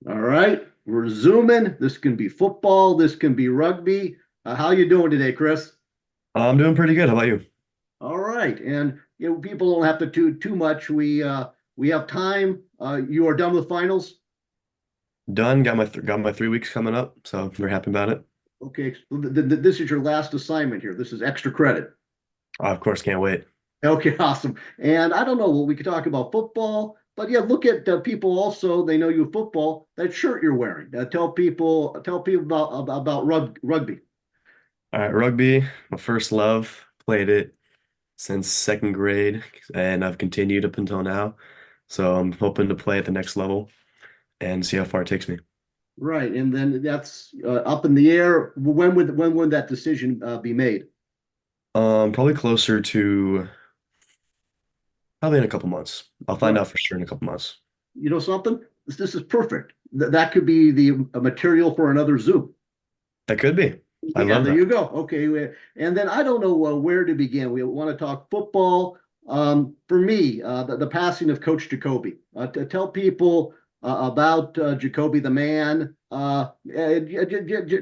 All right, we're zooming. This can be football. This can be rugby. How you doing today, Chris? I'm doing pretty good. How about you? All right, and people don't have to do too much. We have time. You are done with finals. Done. Got my 3 weeks coming up, so I'm very happy about it. Okay, this is your last assignment here. This is extra credit. Of course, can't wait. Okay, awesome. And I don't know, well, we could talk about football, but yeah, look at people also. They know you football. That shirt you're wearing. Tell people about rugby. All right, rugby, my first love. Played it since second grade, and I've continued up until now. So I'm hoping to play at the next level and see how far it takes me. Right, and then that's up in the air. When would that decision be made? Probably closer to probably in a couple months. I'll find Right, out for sure in a couple months. you know something? This is perfect. That could be the material for another zoo. That could be. I Yeah, love there that. you go. Okay, and then I don't know where to begin. We want to talk football. For me, the passing of Coach Jacoby. To tell people about Jacoby the man.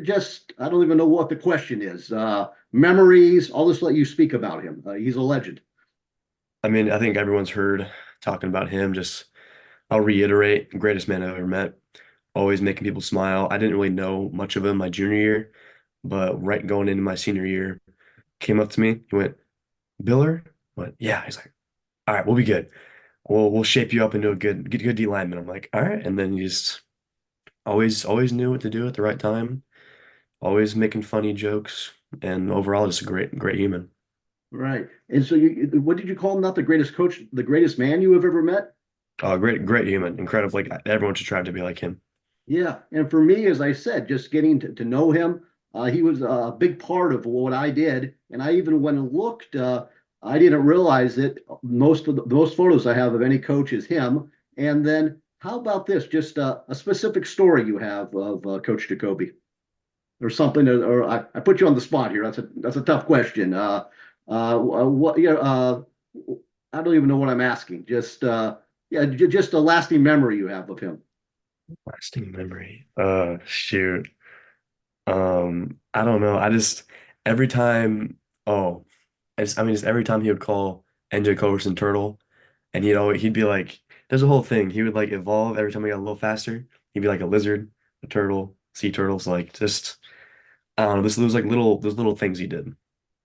Just I don't even know what the question is. Memories. I'll just let you speak about him. He's a legend. I mean, I think everyone's heard talking about him. Just I'll reiterate, greatest man I've ever met. Always making people smile. I didn't really know much of him my junior year, but right going into my senior year, came up to me. He went, Biller? I went, yeah. He's like, all right, we'll be good. We'll shape you up into a good D lineman. I'm like, all right. And then he just always knew what to do at the right time, always making funny jokes, and overall just a great human. Right. And so what did you call him? Not the greatest coach, the greatest man you have ever met? Great human. Incredible. Like everyone should strive to be like him. Yeah. And for me, as I said, just getting to know him, he was a big part of what I did. And I even went and looked, I didn't realize it. Most photos I have of any coach is him. And then how about this? Just a specific story you have of Coach Jacoby or something, or I put you on the spot here. That's a tough question. What, I don't even know what I'm asking. Just, yeah, just a lasting memory you have of him. Lasting memory. Shoot. I don't know. I just every time, oh, I mean, just every time he would call NJ Culverson Turtle, and he'd be like, there's a whole thing. He would like evolve every time he got a little faster. He'd be like a lizard, a turtle, sea turtles, like just I don't know. This was like those little things he did.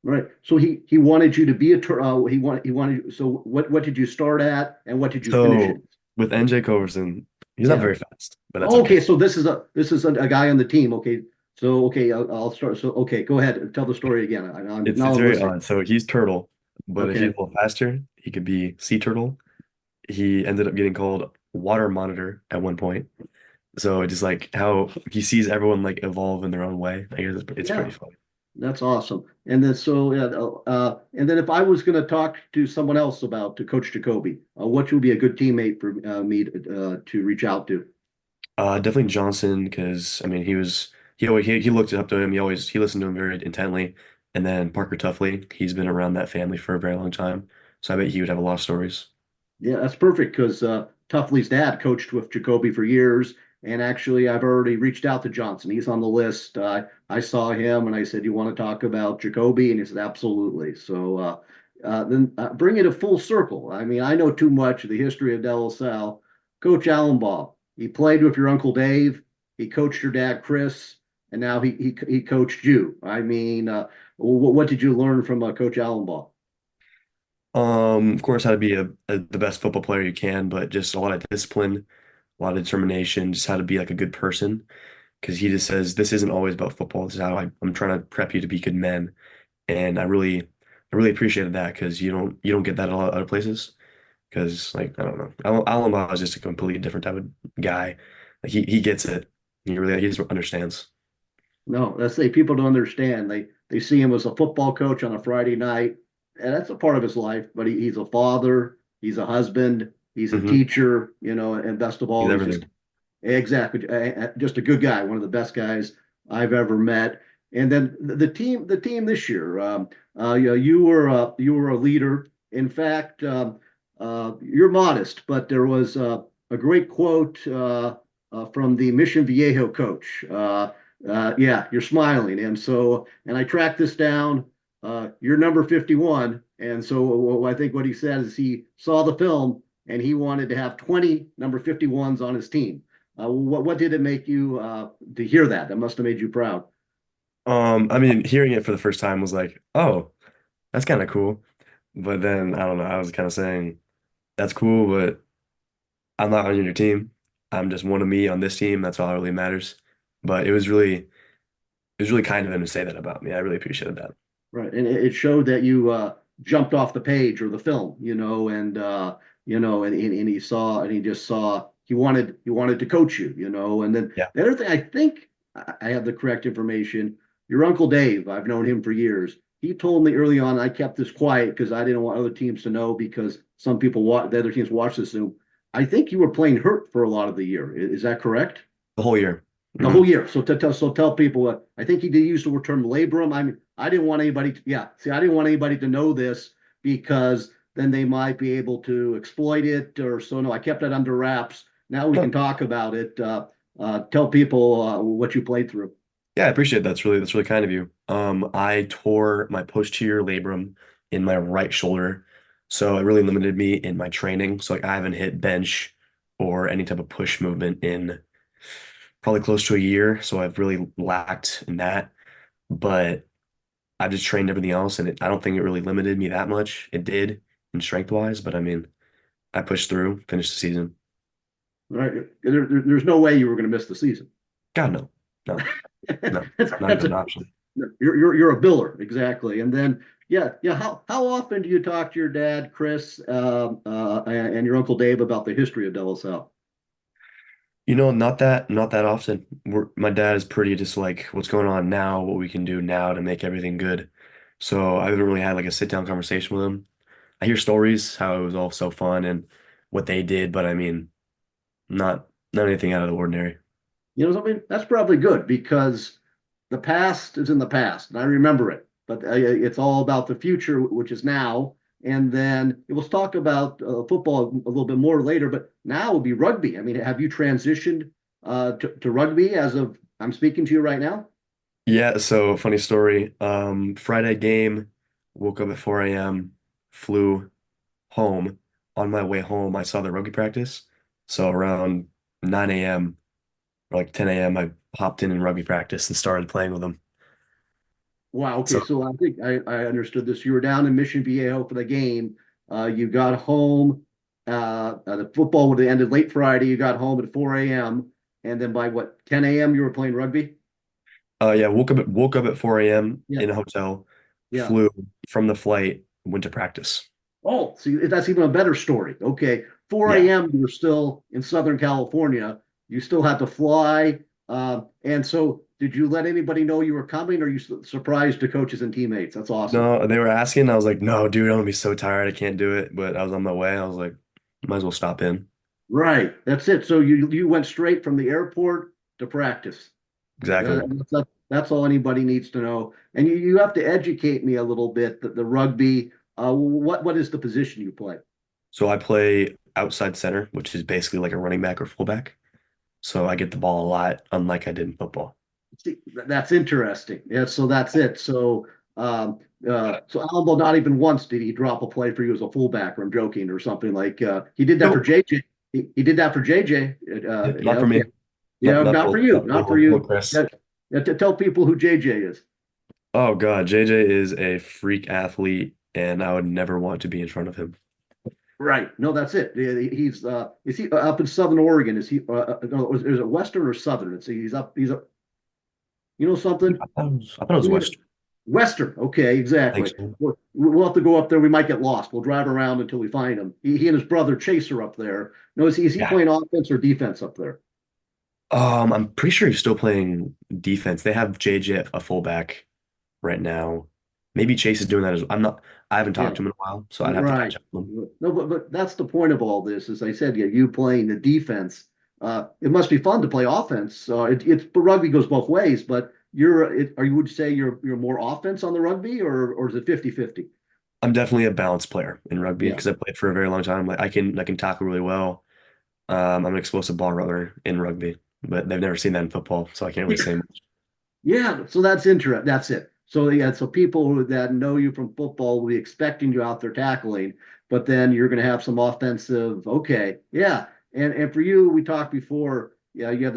Right. So he wanted you to be he wanted. So what did you start at, and what did you finish at? So with NJ Culverson, he's not Yeah. very fast, but that's okay. Okay. So this is a guy on the team. Okay. So okay, I'll start. So okay, go ahead and tell the story again. It's Now I'm very listening. odd. So he's turtle, but if he's Okay. a little faster, he could be sea turtle. He ended up getting called water monitor at one point. So it's just like how he sees everyone like evolve in their own way. I guess it's pretty Yeah. funny. That's awesome. And then so yeah, and then if I was going to talk to someone else about to Coach Jacoby, what would be a good teammate for me to reach out to? Definitely Johnson because I mean he looked up to him. He listened to him very intently. And then Parker Tuffley, he's been around that family for a very long time. So I bet he would have a lot of stories. Yeah, that's perfect because Tuffley's dad coached with Jacoby for years. And actually, I've already reached out to Johnson. He's on the list. I saw him and I said, "You want to talk about Jacoby?" And he said, "Absolutely." So then bring it a full circle. I mean, I know too much of the history of De La Salle. Coach Allenbaugh, he played with your Uncle Dave. He coached your dad, Chris. And now he coached you. I mean, what did you learn from Coach Allenbaugh? Of course, how to be the best football player you can, but just a lot of discipline, a lot of determination, just how to be like a good person. Because he just says this isn't always about football. This is how I'm trying to prep you to be good men. And I really appreciated that because you don't get that a lot of other places. Because like I don't know, Alan Baugh is just a completely different type of guy. Like he gets it. He just understands. No, that's the people don't understand. They see him as a football coach on a Friday night, and that's a part of his life. But he's a father, he's a husband, he's a Hmm. teacher, and best of He's all, he's just everything. exactly just a good guy, one of the best guys I've ever met. And then the team this year, you were a leader. In fact, you're modest, but there was a great quote from the Mission Viejo coach. Yeah, you're smiling. And I tracked this down. You're number 51. And so I think what he said is he saw the film and he wanted to have 20 number 51s on his team. What did it make you to hear that? That must have made you proud. I mean, hearing it for the first time was like, oh, that's kind of cool. But then I don't know, I was kind of saying, that's cool, but I'm not on your team. I'm just one of me on this team. That's all that really matters. But it was really kind of him to say that about me. I really appreciated that. Right, and it showed that you jumped off the page or the film, and he just saw he wanted to coach you, and then Yeah. the other thing I think I have the correct information. Your Uncle Dave, I've known him for years. He told me early on I kept this quiet because I didn't want other teams to know because some people the other teams watch this. Zoom. I think you were playing hurt for a lot of the year. Is that correct? The whole year. The whole Hmm. year. So tell people. I think he did use the term labrum. I mean, I didn't want anybody. Yeah. See, I didn't want anybody to know this because then they might be able to exploit it. Or so. No, I kept it under wraps. Now we can No. talk about it. Tell people what you played through. Yeah, I appreciate that. That's really kind of you. I tore my posterior labrum in my right shoulder, so it really limited me in my training. So like I haven't hit bench or any type of push movement in probably close to a year. So I've really lacked in that. But I've just trained everything else, and I don't think it really limited me that much. It did in strength wise, but I mean, I pushed through, finished the season. Right. There's no way you were going to miss the season. God, no, no, no, that's, not that's even a, an option. you're a biller, exactly. And then yeah. How often do you talk to your dad, Chris, and your Uncle Dave about the history of Devil South? Not that often. My dad is pretty just like, what's going on now, what we can do now to make everything good. So I haven't really had like a sit down conversation with him. I hear stories how it was all so fun and what they did, but I mean, not anything out of the ordinary. You know something? That's probably good because the past is in the past, and I remember it. But it's all about the future, which is now. And then we'll talk about football a little bit more later. But now will be rugby. I mean, have you transitioned to rugby as of I'm speaking to you right now? Yeah, so funny story. Friday game, woke up at 4 a.m., flew home. On my way home, I saw the rugby practice. So around 9 a.m. or like 10 a.m., I hopped in rugby practice and started playing with them. Wow. Okay. So So I think I understood this. You were down in Mission Viejo for the game. You got home. The football would have ended late Friday. You got home at 4 a.m. And then by what, 10 a.m. you were playing rugby? yeah, woke up at 4 a.m. Yeah. in a hotel, Yeah. flew from the flight, went to practice. Oh, see, that's even a better story. Okay. 4 Yeah. a.m. you were still in Southern California. You still had to fly. And so did you let anybody know you were coming or you surprised the coaches and teammates? That's awesome. No, they were asking. I was like, no, dude, I'm gonna be so tired. I can't do it. But I was on my way. I was like, might as well stop in. Right. That's it. So you went straight from the airport to practice. Exactly. That's all anybody needs to know. And you have to educate me a little bit. The rugby, what is the position you play? So I play outside center, which is basically like a running back or fullback. So I get the ball a lot, unlike I did in football. See, that's interesting. Yeah, so that's it. So Alamo, not even once did he drop a play for you as a fullback, or I'm joking, or something like he did that for Nope. JJ. He did that for JJ. Yep, Yeah, not for okay. me. Not Yeah, not not for for you, not not for for little you. Chris. Yeah, yeah, to tell people who JJ is. Oh God, JJ is a freak athlete, and I would never want to be in front of him. Right. No, that's it. Yeah, he's is he up in Southern Oregon? Is he no, is it Western or Southern? He's up. You know something? I thought it was Western. Western. Okay, Thanks, exactly. man. We'll have to go up there. We might get lost. We'll drive around until we find him. He and his brother Chase are up there. No, is he Yeah. playing offense or defense up there? I'm pretty sure he's still playing defense. They have JJ a fullback right now. Maybe Chase is doing that as well. I haven't Yeah, talked to him in a while, so I'd have to right. catch up with him. No, but that's the point of all this. As I said, yeah, you playing the defense. It must be fun to play offense. It's but rugby goes both ways. But are you would say you're more offense on the rugby or is it 50-50? I'm definitely a balanced player in rugby Yeah. because I played for a very long time. Like I can tackle really well. I'm an explosive ball runner in rugby. but they've never seen that in football, so I can't really say much. Yeah, so that's interesting. That's it. So yeah, so people that know you from football will be expecting you out there tackling, but then you're going to have some offensive. Okay, yeah, and for you, we talked before. Yeah, you have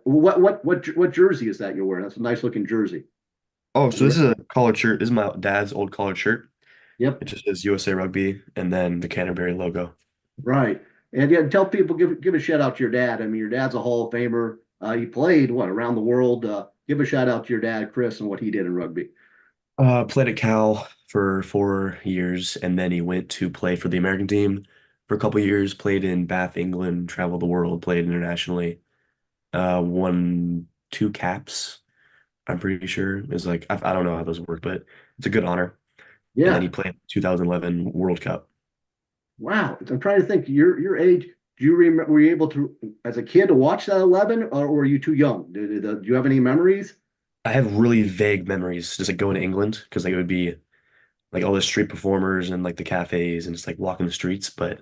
what jersey is that you're wearing? That's a nice looking jersey. Oh, so this is a collared shirt. This is my dad's old collared shirt. Yep, It just says USA Rugby and then the Canterbury logo. right. And yeah, tell people give a shout out to your dad. I mean, your dad's a Hall of Famer. He played what around the world. Give a shout out to your dad, Chris, and what he did in rugby. Played at Cal for 4 years, and then he went to play for the American team for a couple years. Played in Bath, England, traveled the world, played internationally. Won 2 caps. I'm pretty sure is like I don't know how those work, but it's a good honor. And then he Yeah. played 2011 World Cup. Wow. I'm trying to think your age. Do you remember, were you able to, as a kid, to watch that 11 or were you too young? Do you have any memories? I have really vague memories just like going to England because like it would be like all the street performers and like the cafes and just like walking the streets, but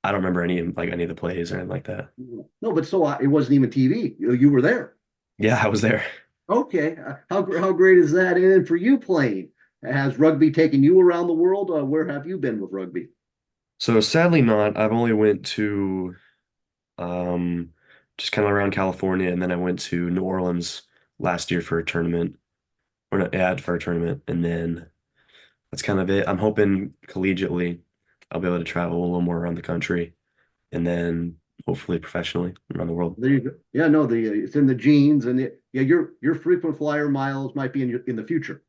I don't remember any of the plays or anything like that. No, but so it wasn't even TV. You were there. Yeah, I was there. Okay. How great is that? And then for you playing, has rugby taken you around the world? Where have you been with rugby? So sadly not. I've only went to um just kind of around California and then I went to New Orleans last year for a tournament or not yeah, for a tournament and then that's kind of it. I'm hoping collegiately I'll be able to travel a little more around the country and then hopefully professionally around the world. There you go. Yeah, no, it's in the genes, and yeah, your frequent flyer miles might be in the future.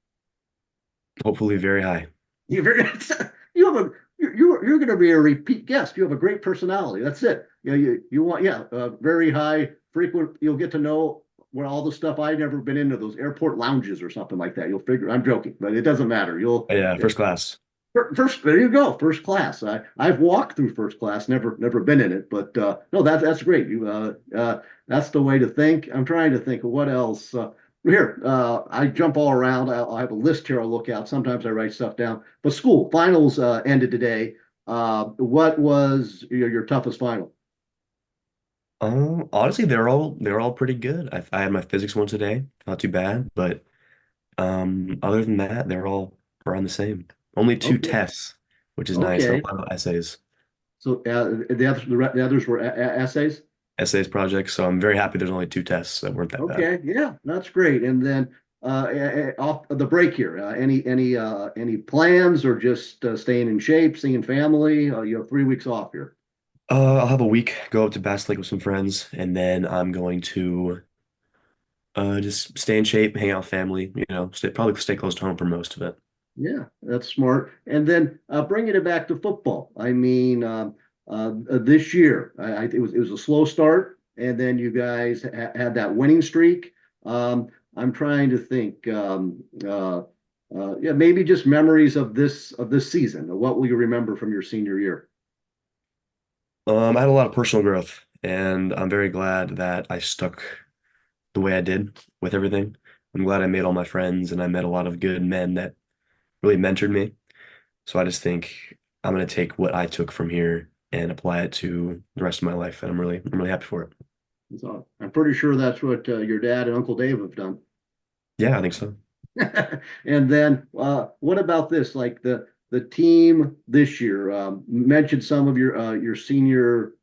Hopefully very high. You very you have a you're going to be a repeat guest. You have a great personality. That's it. You want very high frequent. You'll get to know where all the stuff I've never been into those airport lounges or something like that. You'll figure. I'm joking, but it doesn't matter. You'll Yeah, first class. first. There you go. First class. I've walked through first class. Never been in it, but no, that's great. That's the way to think. I'm trying to think of what else. Here, I jump all around. I have a list here I'll look at. Sometimes I write stuff down. But school finals ended today. What was your toughest final? Honestly, they're all pretty good. I had my physics one today, not too bad, but other than that, they're all around the same. Only two Okay, tests, which is nice, and okay. a lot of essays, So the others were essays. essays projects. So I'm very happy there's only 2 tests that weren't that bad. Okay, yeah, that's great. And then off the break here, any plans or just staying in shape, seeing family? You have 3 weeks off here. I'll have a week, go up to Bass Lake with some friends, and then I'm going to just stay in shape, hang out with family, probably stay close to home for most of it. Yeah, that's smart. And then bringing it back to football. I mean, this year, it was a slow start, and then you guys had that winning streak. I'm trying to think. Yeah, maybe just memories of this season. What will you remember from your senior year? I had a lot of personal growth, and I'm very glad that I stuck the way I did with everything. I'm glad I made all my friends and I met a lot of good men that really mentored me. So I just think I'm gonna take what I took from here and apply it to the rest of my life, and I'm really happy for it. So I'm pretty sure that's what your dad and Uncle Dave have done. Yeah, I think so. And then what about this? Like the team this year mentioned some of your senior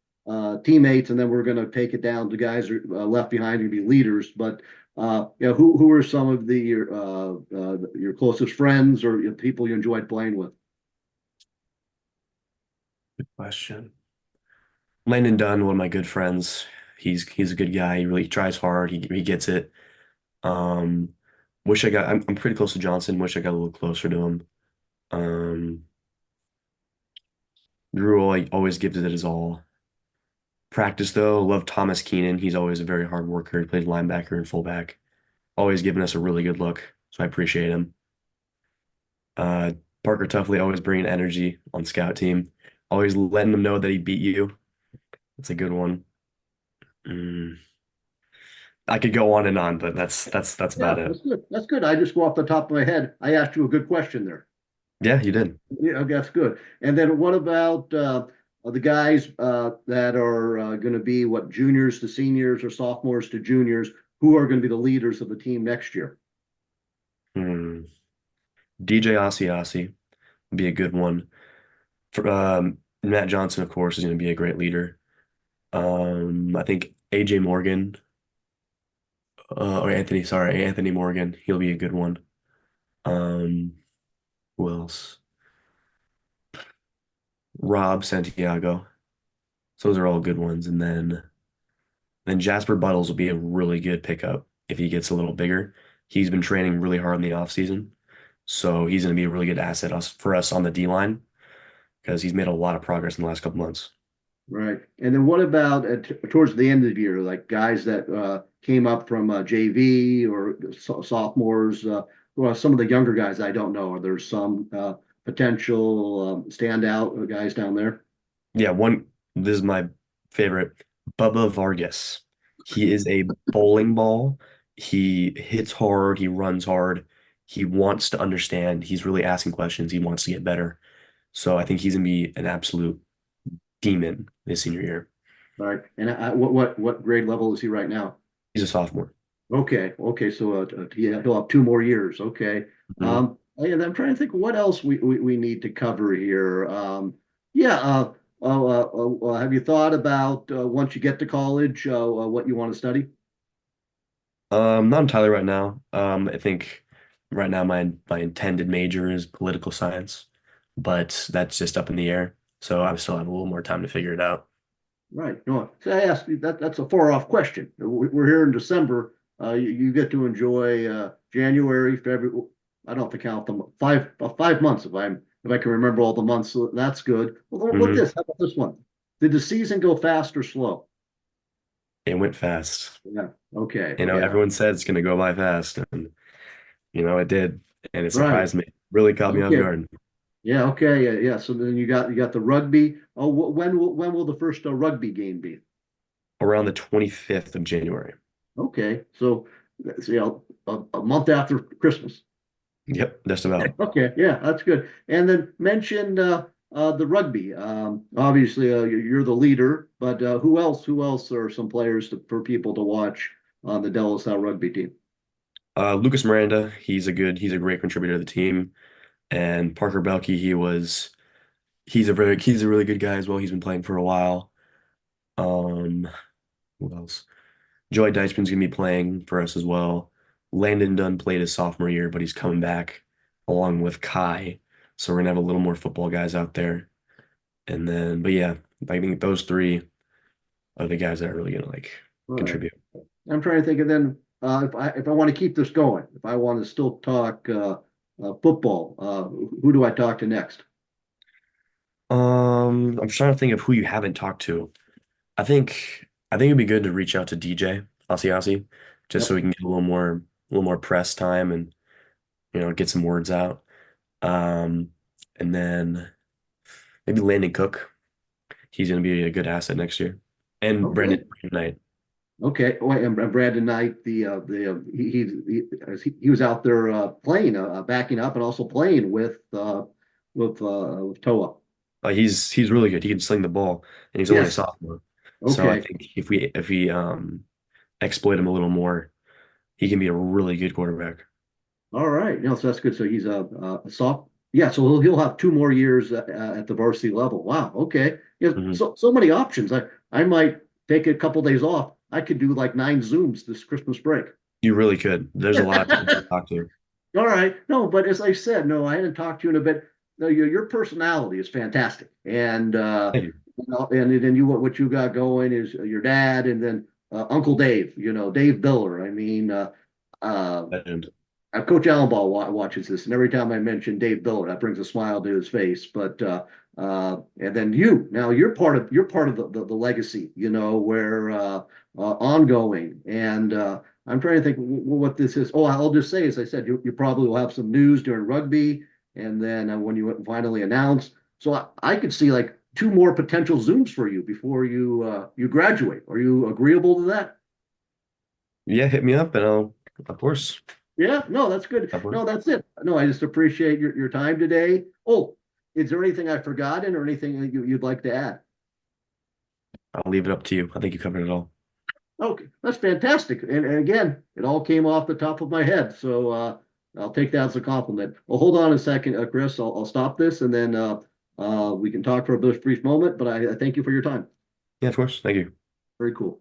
teammates, and then we're going to take it down to guys who are left behind to be leaders. But who are some of your closest friends or people you enjoyed playing with? Good question. Landon Dunn, one of my good friends. He's a good guy. He really tries hard. He gets it. Um, I'm pretty close to Johnson. Wish I got a little closer to him. Um, Drew always gives it his all. Practice though, love Thomas Keenan. He's always a very hard worker. He played linebacker and fullback. Always giving us a really good look. So I appreciate him. Uh, Parker Tuffley always bringing energy on scout team. Always letting them know that he beat you. That's a good one. Mm, I could go on and on, but that's Yeah, about it. that's good. That's good. I just go off the top of my head. I asked you a good question there. Yeah, you did. Yeah, that's good. And then what about the guys that are going to be what juniors to seniors or sophomores to juniors, who are going to be the leaders of the team next year? Hmm. DJ Asiasi would be a good one. For, Matt Johnson, of course, is going to be a great leader. I think AJ Morgan, or Anthony Morgan, he'll be a good one. Um, who else? Rob Santiago. So those are all good ones. And then Jasper Buttles will be a really good pickup if he gets a little bigger. He's been training really hard in the offseason. So he's going to be a really good asset for us on the D line because he's made a lot of progress in the last couple months. Right. And then what about towards the end of the year, like guys that came up from JV or sophomores, well, some of the younger guys I don't know. Are there some potential standout guys down there? Yeah, this is my favorite, Bubba Vargas. He is a bowling ball. He hits hard, he runs hard. He wants to understand. He's really asking questions. He wants to get better. So I think he's gonna be an absolute demon this senior year. Right. And what grade level is he right now? He's a sophomore. Okay. Okay. So he'll have 2 more years. Okay. Mhm. And I'm trying to think what else we need to cover here. Yeah. Have you thought about once you get to college what you want to study? Not entirely right now. I think right now my intended major is political science, but that's just up in the air. So I still have a little more time to figure it out. Right. No, so I asked you that. That's a far off question. We're here in December. You get to enjoy January, February. I don't have to count them. 5 months if I can remember all the months. So that's good. Well, what Mhm. this? How about this one? Did the season go fast or slow? It went fast. Yeah. Okay. Yeah. Everyone said it's gonna go by fast, and it did, and it Right. surprised me. Really caught me off Okay. guard. Yeah. Okay. Yeah. Yeah. So then you got the rugby. Oh, when will the first rugby game be? Around the 25th of January. Okay. So that's a month after Christmas. Yep, just about. Okay, yeah, that's good. And then mention the rugby. Obviously, you're the leader, but who else? Who else are some players for people to watch on the De La Salle rugby team? Lucas Miranda, he's a great contributor to the team, and Parker Belke, he's a really good guy as well. He's been playing for a while. Um, who else? Joey Deichman's gonna be playing for us as well. Landon Dunn played his sophomore year, but he's coming back along with Kai. So we're gonna have a little more football guys out there. And then, but yeah, I think those three are the guys that are really gonna All right. contribute. I'm trying to think, and then if I want to keep this going, if I want to still talk football, who do I talk to next? I'm trying to think of who you haven't talked to. I think it'd be good to reach out to DJ Asiasi just so Yep. we can get a little more press time and get some words out. Um, and then maybe Landon Cook. He's going to be a good asset next year. And Okay. Brandon Knight. Okay. Oh, and Brandon Knight, he was out there playing, backing up, and also playing with Toa. He's really good. He can sling the ball, and he's only a Yes. sophomore. So I Okay. think if we exploit him a little more, he can be a really good quarterback. All right. No, so that's good. So he's a soft. Yeah. So he'll have 2 more years at the varsity level. Wow. Okay. Yeah. Mhm. So many options. I might take a couple days off. I could do like 9 Zooms this Christmas break. You really could. There's a lot of people to talk to. All right. No, but as I said, no, I hadn't talked to you in a bit. No, your personality is fantastic, and Thank you. and then what you got going is your dad, and then Uncle Dave. Dave Biller. I mean, uh, Legend. Coach Allenbaugh watches this, and every time I mention Dave Biller, that brings a smile to his face. But and then now you're part of the legacy, where ongoing. And I'm trying to think what this is. Oh, I'll just say, as I said, you probably will have some news during rugby, and then when you finally announce. So I could see like 2 more potential Zooms for you before you graduate. Are you agreeable to that? Yeah, hit me up and of course, Yeah, no, that's good. of course. No, that's it. No, I just appreciate your time today. Oh, is there anything I've forgotten or anything that you'd like to add? I'll leave it up to you. I think you covered it all. Okay, that's fantastic. And again, it all came off the top of my head. So I'll take that as a compliment. Well, hold on a second, Chris. I'll stop this and then we can talk for a brief moment. But I thank you for your time. Yeah, of course. Thank you. Very cool.